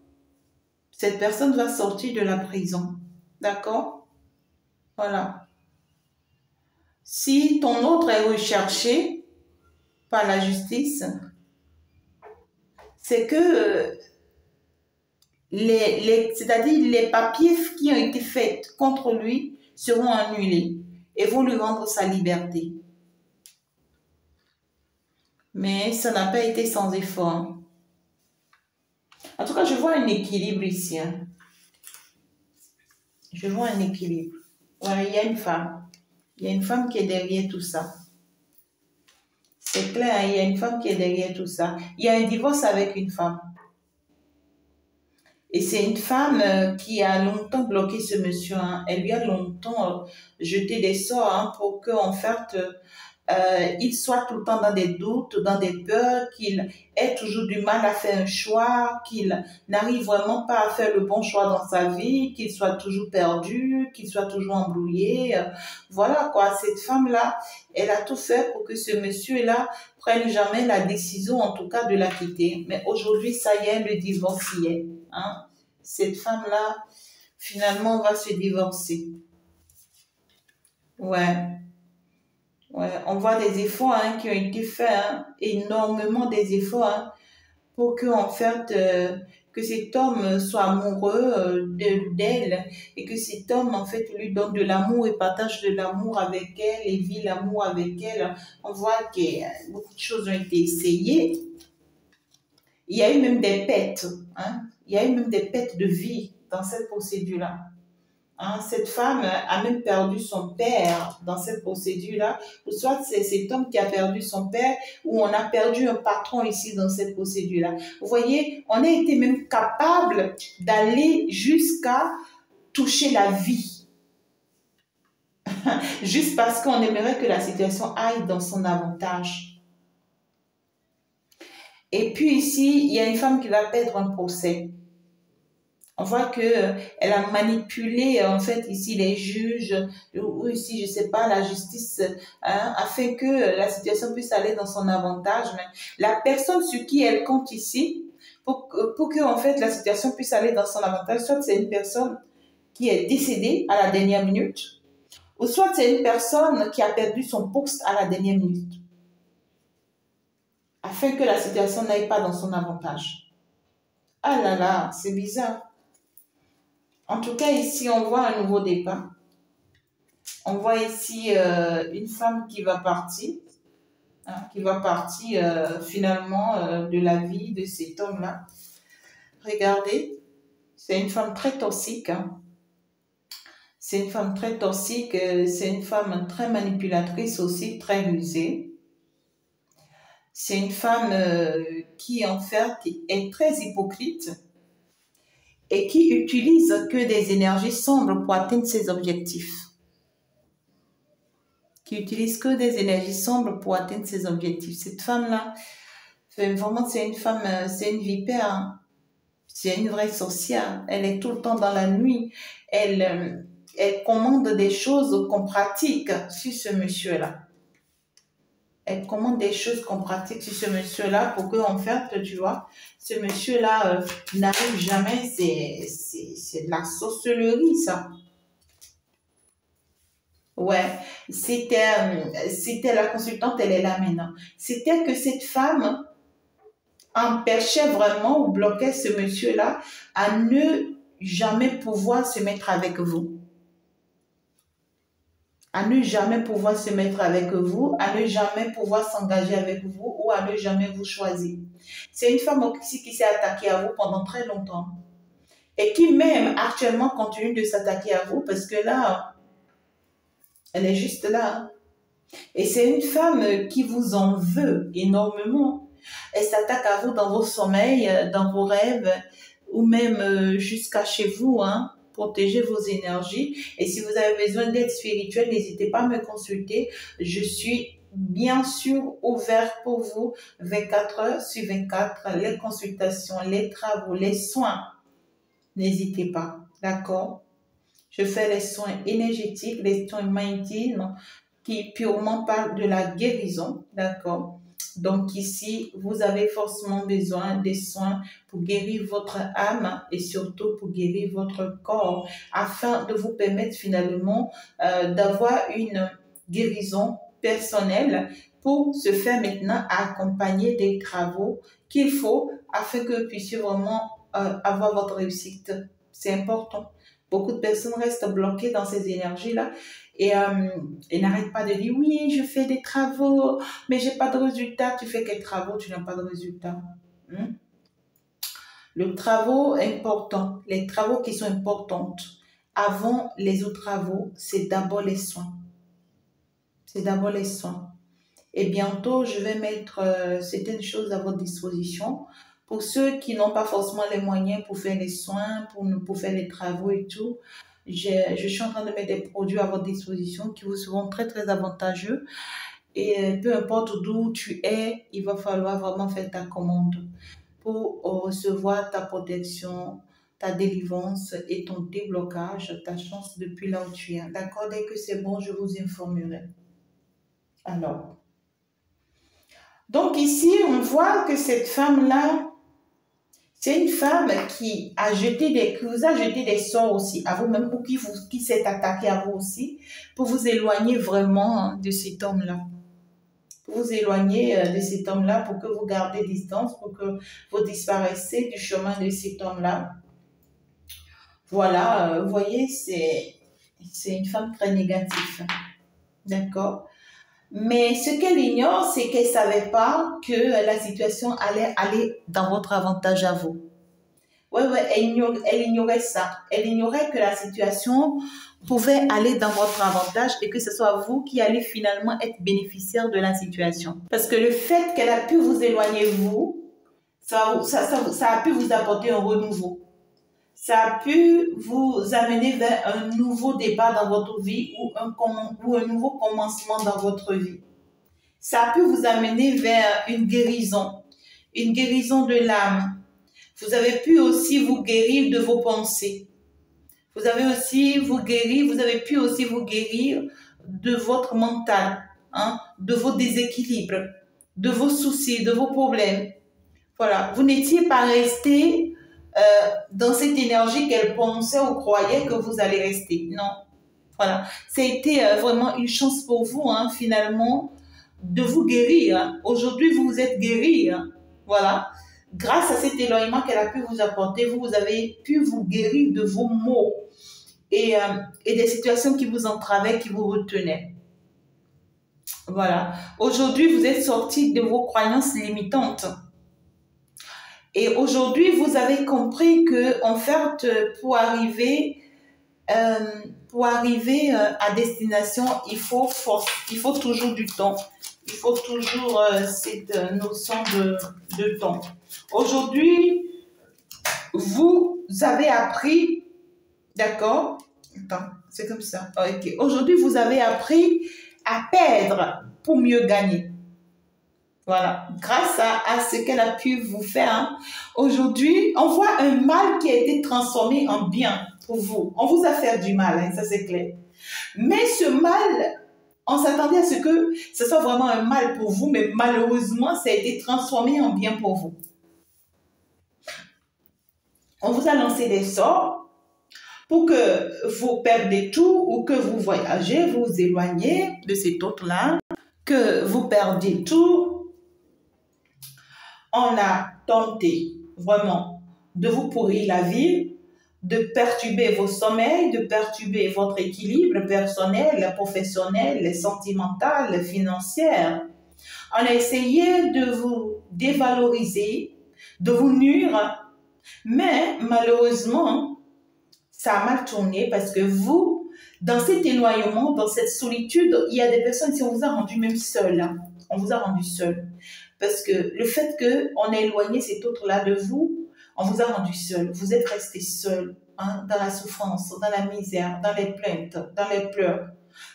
cette personne va sortir de la prison. D'accord? Voilà. Si ton autre est recherché par la justice, c'est que c'est-à-dire les papiers qui ont été faits contre lui seront annulés et vont lui rendre sa liberté. Mais ça n'a pas été sans effort. En tout cas, je vois un équilibre ici. Je vois un équilibre. Ouais, il y a une femme. Il y a une femme qui est derrière tout ça. C'est clair, il y a une femme qui est derrière tout ça. Il y a un divorce avec une femme. Et c'est une femme qui a longtemps bloqué ce monsieur. Elle lui a longtemps jeté des sorts pour qu'en fait, il soit tout le temps dans des doutes, dans des peurs, qu'il ait toujours du mal à faire un choix, qu'il n'arrive vraiment pas à faire le bon choix dans sa vie, qu'il soit toujours perdu, qu'il soit toujours embrouillé. Voilà quoi, cette femme-là, elle a tout fait pour que ce monsieur-là prenne jamais la décision, en tout cas, de la quitter. Mais aujourd'hui, ça y est, le divorce y est. Cette femme-là, finalement, va se divorcer. Ouais. Ouais, on voit des efforts qui ont été faits, énormément des efforts pour que en fait que cet homme soit amoureux d'elle et que cet homme en fait lui donne de l'amour et partage de l'amour avec elle et vit l'amour avec elle. On voit que beaucoup de choses ont été essayées. Il y a eu même des pertes, il y a eu même des pertes de vie dans cette procédure-là. Cette femme a même perdu son père dans cette procédure-là, ou soit c'est cet homme qui a perdu son père, ou on a perdu un patron ici dans cette procédure-là. Vous voyez, on a été même capable d'aller jusqu'à toucher la vie, juste parce qu'on aimerait que la situation aille dans son avantage. Et puis ici, il y a une femme qui va perdre un procès. On voit que elle a manipulé en fait ici les juges ou ici je sais pas la justice afin que la situation puisse aller dans son avantage. Mais la personne sur qui elle compte ici pour que en fait la situation puisse aller dans son avantage, soit c'est une personne qui est décédée à la dernière minute, ou soit c'est une personne qui a perdu son poste à la dernière minute, afin que la situation n'aille pas dans son avantage. Ah là là, c'est bizarre. En tout cas, ici, on voit un nouveau départ. On voit ici une femme qui va partir finalement de la vie de cet homme-là. Regardez, c'est une femme très toxique. Hein. C'est une femme très toxique, c'est une femme très manipulatrice aussi, très rusée. C'est une femme qui en fait est très hypocrite et qui utilise que des énergies sombres pour atteindre ses objectifs. Qui utilise que des énergies sombres pour atteindre ses objectifs. Cette femme-là, vraiment, c'est une femme, c'est une vipère. Hein. C'est une vraie sorcière. Elle est tout le temps dans la nuit. Elle commande des choses qu'on pratique sur ce monsieur-là. Elle commande des choses qu'on pratique sur ce monsieur-là pour que, en fait, tu vois, ce monsieur-là n'arrive jamais. C'est de la sorcellerie, ça. Ouais, c'était la consultante, elle est là maintenant. C'était que cette femme empêchait vraiment ou bloquait ce monsieur-là à ne jamais pouvoir se mettre avec vous. À ne jamais pouvoir se mettre avec vous, à ne jamais pouvoir s'engager avec vous ou à ne jamais vous choisir. C'est une femme aussi qui s'est attaquée à vous pendant très longtemps et qui même actuellement continue de s'attaquer à vous parce que là, elle est juste là. Et c'est une femme qui vous en veut énormément. Elle s'attaque à vous dans vos sommeils, dans vos rêves, ou même jusqu'à chez vous, hein. Protégez vos énergies. Et si vous avez besoin d'aide spirituelle, n'hésitez pas à me consulter. Je suis bien sûr ouverte pour vous 24 heures sur 24. Les consultations, les travaux, les soins. N'hésitez pas, d'accord? Je fais les soins énergétiques, les soins magnétiques qui purement parlent de la guérison, d'accord? Donc ici, vous avez forcément besoin des soins pour guérir votre âme et surtout pour guérir votre corps afin de vous permettre finalement d'avoir une guérison personnelle pour se faire maintenant accompagner des travaux qu'il faut afin que vous puissiez vraiment avoir votre réussite. C'est important. Beaucoup de personnes restent bloquées dans ces énergies-là et n'arrêtent pas de dire oui, je fais des travaux, mais j'ai pas de résultat. Tu fais quels travaux, tu n'as pas de résultat. Hmm? Le travaux important, les travaux qui sont importants avant les autres travaux, c'est d'abord les soins. C'est d'abord les soins. Et bientôt, je vais mettre certaines choses à votre disposition. Pour ceux qui n'ont pas forcément les moyens pour faire les soins, pour faire les travaux et tout, je suis en train de mettre des produits à votre disposition qui vous seront très, très avantageux. Et peu importe d'où tu es, il va falloir vraiment faire ta commande pour recevoir ta protection, ta délivrance et ton déblocage, ta chance depuis là où tu es. D'accord? Dès que c'est bon, je vous informerai. Alors, donc ici, on voit que cette femme-là, c'est une femme qui vous a jeté des sorts aussi à vous-même ou qui s'est attaquée à vous aussi pour vous éloigner vraiment de cet homme-là. Pour vous éloigner de cet homme-là, pour que vous gardez distance, pour que vous disparaissiez du chemin de cet homme-là. Voilà, vous voyez, c'est une femme très négative. D'accord? Mais ce qu'elle ignore, c'est qu'elle ne savait pas que la situation allait aller dans votre avantage à vous. Ouais, elle ignorait ça. Elle ignorait que la situation pouvait aller dans votre avantage et que ce soit vous qui allez finalement être bénéficiaire de la situation. Parce que le fait qu'elle a pu vous éloigner, ça a pu vous apporter un renouveau. Ça a pu vous amener vers un nouveau départ dans votre vie ou un nouveau commencement dans votre vie. Ça a pu vous amener vers une guérison de l'âme. Vous avez pu aussi vous guérir de vos pensées. Vous avez aussi vous avez pu aussi vous guérir de votre mental, hein, de vos déséquilibres, de vos soucis, de vos problèmes. Voilà, vous n'étiez pas resté dans cette énergie qu'elle pensait ou croyait que vous allez rester. Non, voilà. Ça a été vraiment une chance pour vous, hein, finalement, de vous guérir. Aujourd'hui, vous vous êtes guéri. Hein. Voilà. Grâce à cet éloignement qu'elle a pu vous apporter, vous avez pu vous guérir de vos maux et des situations qui vous entravaient, qui vous retenaient. Voilà. Aujourd'hui, vous êtes sorti de vos croyances limitantes. Et aujourd'hui, vous avez compris que, en fait, pour arriver à destination, il faut toujours du temps. Il faut toujours cette notion de temps. Aujourd'hui, vous avez appris, d'accord? Attends, c'est comme ça. Ok. Aujourd'hui, vous avez appris à perdre pour mieux gagner. Voilà, grâce à ce qu'elle a pu vous faire. Hein. Aujourd'hui, on voit un mal qui a été transformé en bien pour vous. On vous a fait du mal, hein, ça c'est clair. Mais ce mal, on s'attendait à ce que ce soit vraiment un mal pour vous, mais malheureusement, ça a été transformé en bien pour vous. On vous a lancé des sorts pour que vous perdez tout ou que vous voyagez, vous vous éloignez de cet autre-là, que vous perdiez tout. On a tenté vraiment de vous pourrir la vie, de perturber vos sommeils, de perturber votre équilibre personnel, professionnel, sentimental, financier. On a essayé de vous dévaloriser, de vous nuire, mais malheureusement, ça a mal tourné parce que vous, dans cet éloignement, dans cette solitude, il y a des personnes qui on vous a rendu même seul. Hein. On vous a rendu seul. Parce que le fait qu'on ait éloigné cet autre-là de vous, on vous a rendu seul. Vous êtes resté seul, hein, dans la souffrance, dans la misère, dans les plaintes, dans les pleurs.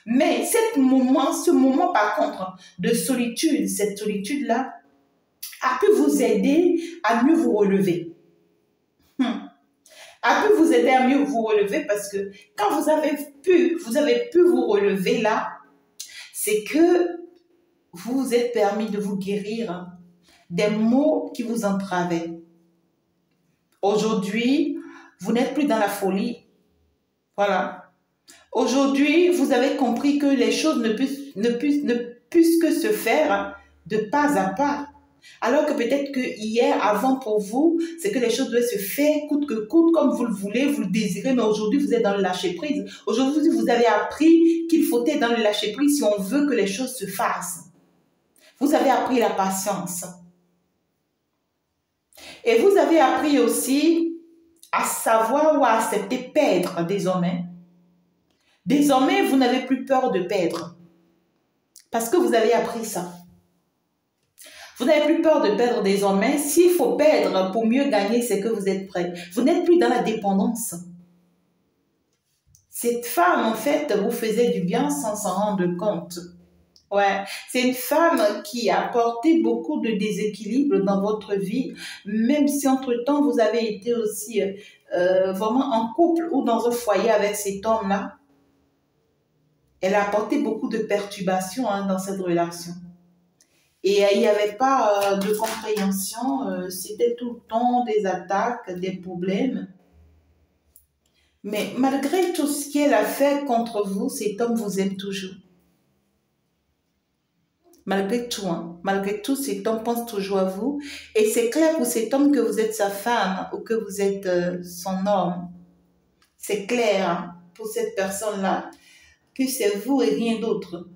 Mais ce moment par contre de solitude, cette solitude-là, a pu vous aider à mieux vous relever. A pu vous aider à mieux vous relever parce que quand vous avez pu vous relever là, c'est que vous vous êtes permis de vous guérir des maux qui vous entravaient. Aujourd'hui, vous n'êtes plus dans la folie. Voilà. Aujourd'hui, vous avez compris que les choses ne puissent que se faire de pas à pas. Alors que peut-être que hier, avant pour vous, c'est que les choses doivent se faire coûte que coûte, comme vous le voulez, vous le désirez, mais aujourd'hui, vous êtes dans le lâcher-prise. Aujourd'hui, vous avez appris qu'il faut être dans le lâcher-prise si on veut que les choses se fassent. Vous avez appris la patience. Et vous avez appris aussi à savoir ou à accepter perdre désormais. Désormais, vous n'avez plus peur de perdre. Parce que vous avez appris ça. Vous n'avez plus peur de perdre désormais. S'il faut perdre pour mieux gagner, c'est que vous êtes prêt. Vous n'êtes plus dans la dépendance. Cette femme, en fait, vous faisait du bien sans s'en rendre compte. Ouais, c'est une femme qui a apporté beaucoup de déséquilibre dans votre vie, même si entre-temps, vous avez été aussi vraiment en couple ou dans un foyer avec cet homme-là. Elle a apporté beaucoup de perturbations hein, dans cette relation. Et il n'y avait pas de compréhension, c'était tout le temps des attaques, des problèmes. Mais malgré tout ce qu'elle a fait contre vous, cet homme vous aime toujours. Malgré tout, cet homme pense toujours à vous. Et c'est clair pour cet homme que vous êtes sa femme ou que vous êtes son homme. C'est clair hein, pour cette personne-là que c'est vous et rien d'autre.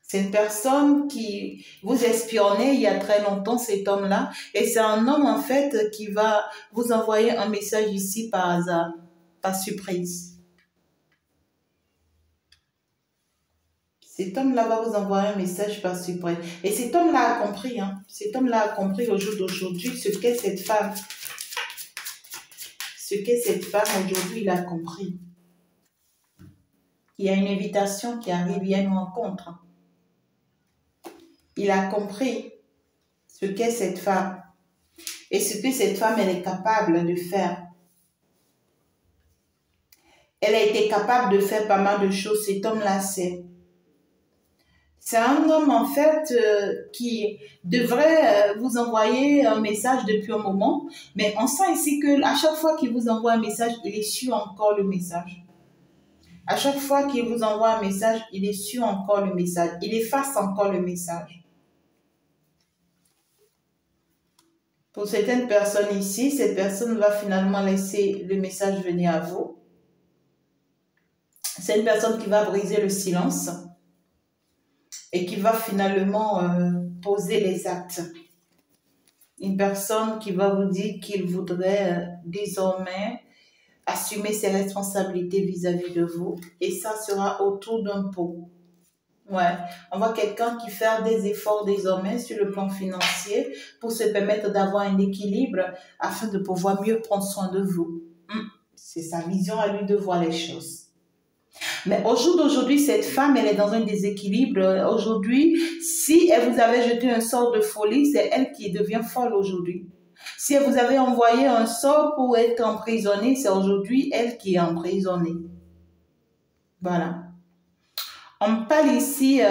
C'est une personne qui vous espionnait il y a très longtemps, cet homme-là. Et c'est un homme, en fait, qui va vous envoyer un message ici par hasard, par surprise. Cet homme-là va vous envoyer un message par surprise. Et cet homme-là a compris, hein. Cet homme-là a compris au jour d'aujourd'hui ce qu'est cette femme. Ce qu'est cette femme, aujourd'hui, il a compris. Il y a une invitation qui arrive, il y a une rencontre. Il a compris ce qu'est cette femme. Et ce que cette femme, elle est capable de faire. Elle a été capable de faire pas mal de choses. Cet homme-là, c'est un homme, en fait, qui devrait vous envoyer un message depuis un moment. Mais on sent ici que à chaque fois qu'il vous envoie un message, il essuie encore le message. À chaque fois qu'il vous envoie un message, il essuie encore le message. Il efface encore le message. Pour certaines personnes ici, cette personne va finalement laisser le message venir à vous. C'est une personne qui va briser le silence et qui va finalement poser les actes. Une personne qui va vous dire qu'il voudrait désormais assumer ses responsabilités vis-à-vis de vous. Et ça sera autour d'un pot. Ouais, on voit quelqu'un qui fait des efforts désormais sur le plan financier pour se permettre d'avoir un équilibre afin de pouvoir mieux prendre soin de vous. C'est sa vision à lui de voir les choses. Mais au jour d'aujourd'hui, cette femme, elle est dans un déséquilibre. Aujourd'hui, si elle vous avait jeté un sort de folie, c'est elle qui devient folle aujourd'hui. Si elle vous avait envoyé un sort pour être emprisonnée, c'est aujourd'hui elle qui est emprisonnée. Voilà. On parle ici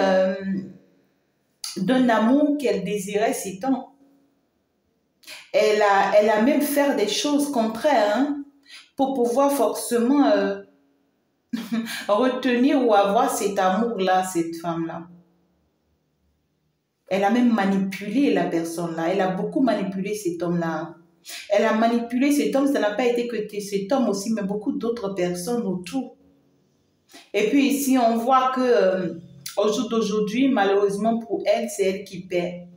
d'un amour qu'elle désirait si tant. Elle a même fait des choses contraires pour pouvoir forcément retenir ou avoir cet amour-là, cette femme-là. Elle a même manipulé la personne-là. Elle a beaucoup manipulé cet homme-là. Elle a manipulé cet homme. Ça n'a pas été que cet homme aussi, mais beaucoup d'autres personnes autour. Et puis ici, on voit que au jour d'aujourd'hui, malheureusement pour elle, c'est elle qui perd.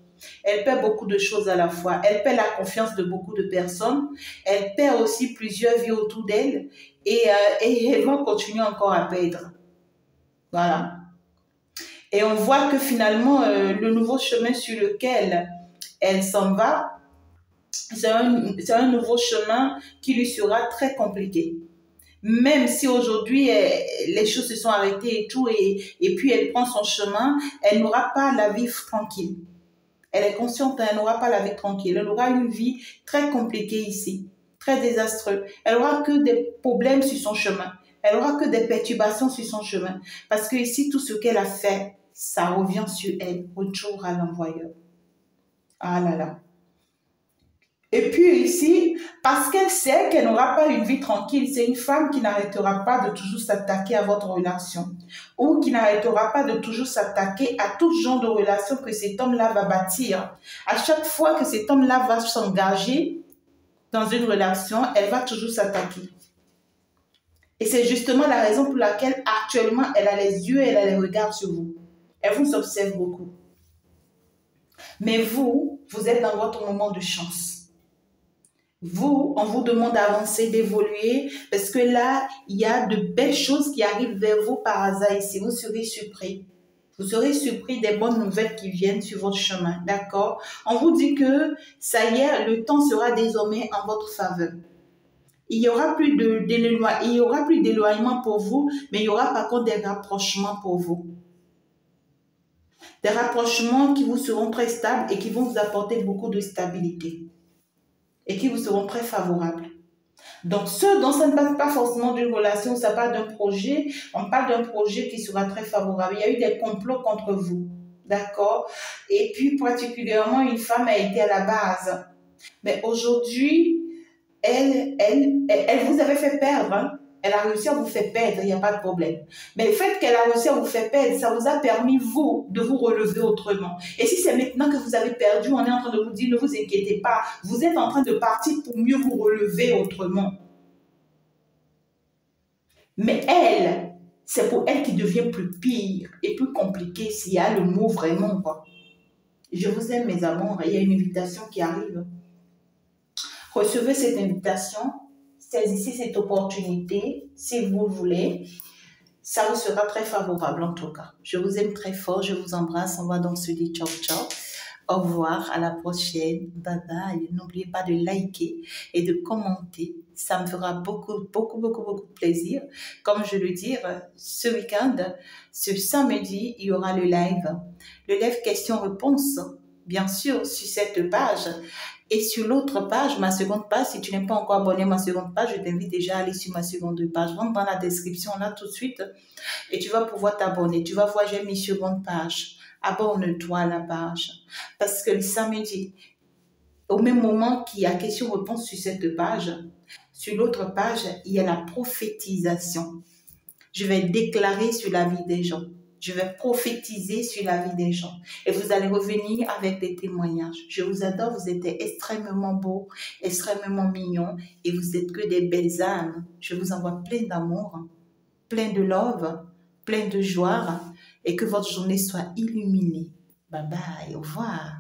Elle perd beaucoup de choses à la fois. Elle perd la confiance de beaucoup de personnes. Elle perd aussi plusieurs vies autour d'elle. Et elle va continuer encore à perdre. Voilà. Et on voit que finalement, le nouveau chemin sur lequel elle s'en va, c'est un nouveau chemin qui lui sera très compliqué. Même si aujourd'hui, les choses se sont arrêtées et tout, et puis elle prend son chemin, elle n'aura pas la vie tranquille. Elle est consciente qu'elle n'aura pas la vie tranquille. Elle aura une vie très compliquée ici, très désastreuse. Elle aura que des problèmes sur son chemin. Elle aura que des perturbations sur son chemin. Parce que ici, tout ce qu'elle a fait, ça revient sur elle, retour à l'envoyeur. Ah là là. Et puis ici, parce qu'elle sait qu'elle n'aura pas une vie tranquille, c'est une femme qui n'arrêtera pas de toujours s'attaquer à votre relation ou qui n'arrêtera pas de toujours s'attaquer à tout genre de relation que cet homme-là va bâtir. À chaque fois que cet homme-là va s'engager dans une relation, elle va toujours s'attaquer. Et c'est justement la raison pour laquelle actuellement, elle a les yeux, elle a les regards sur vous. Elle vous observe beaucoup. Mais vous êtes dans votre moment de chance. Vous, on vous demande d'avancer, d'évoluer, parce que là, il y a de belles choses qui arrivent vers vous par hasard ici. Vous serez surpris. Vous serez surpris des bonnes nouvelles qui viennent sur votre chemin, d'accord? On vous dit que, ça y est, le temps sera désormais en votre faveur. Il n'y aura plus d'éloignement pour vous, mais il y aura par contre des rapprochements pour vous. Des rapprochements qui vous seront très stables et qui vont vous apporter beaucoup de stabilité. Et qui vous seront très favorables. Donc, ce dont ça ne parle pas forcément d'une relation, ça parle d'un projet, on parle d'un projet qui sera très favorable. Il y a eu des complots contre vous, d'accord? Et puis, particulièrement, une femme a été à la base. Mais aujourd'hui, elle vous avait fait perdre, Elle a réussi à vous faire perdre, il n'y a pas de problème. Mais le fait qu'elle a réussi à vous faire perdre, ça vous a permis, vous, de vous relever autrement. Et si c'est maintenant que vous avez perdu, on est en train de vous dire, ne vous inquiétez pas, vous êtes en train de partir pour mieux vous relever autrement. Mais elle, c'est pour elle qui devient plus pire et plus compliqué s'il y a le mot vraiment, quoi. Je vous aime, mes amours, il y a une invitation qui arrive. Recevez cette invitation. Saisissez cette opportunité, si vous le voulez. Ça vous sera très favorable en tout cas. Je vous aime très fort, je vous embrasse. On va donc se dire ciao, ciao. Au revoir, à la prochaine. Bye bye. N'oubliez pas de liker et de commenter. Ça me fera beaucoup de plaisir. Comme je le dis, ce week-end, ce samedi, il y aura le live. Le live questions-réponses, bien sûr, sur cette page. Et sur l'autre page, ma seconde page, si tu n'es pas encore abonné à ma seconde page, je t'invite déjà à aller sur ma seconde page. Rentre dans la description là tout de suite et tu vas pouvoir t'abonner. Tu vas voir, j'ai mis seconde page. Abonne-toi à la page. Parce que le samedi, au même moment qu'il y a question-réponse sur cette page, sur l'autre page, il y a la prophétisation. Je vais déclarer sur la vie des gens. Je vais prophétiser sur la vie des gens. Et vous allez revenir avec des témoignages. Je vous adore, vous êtes extrêmement beaux, extrêmement mignons et vous êtes que des belles âmes. Je vous envoie plein d'amour, plein de love, plein de joie et que votre journée soit illuminée. Bye bye, au revoir.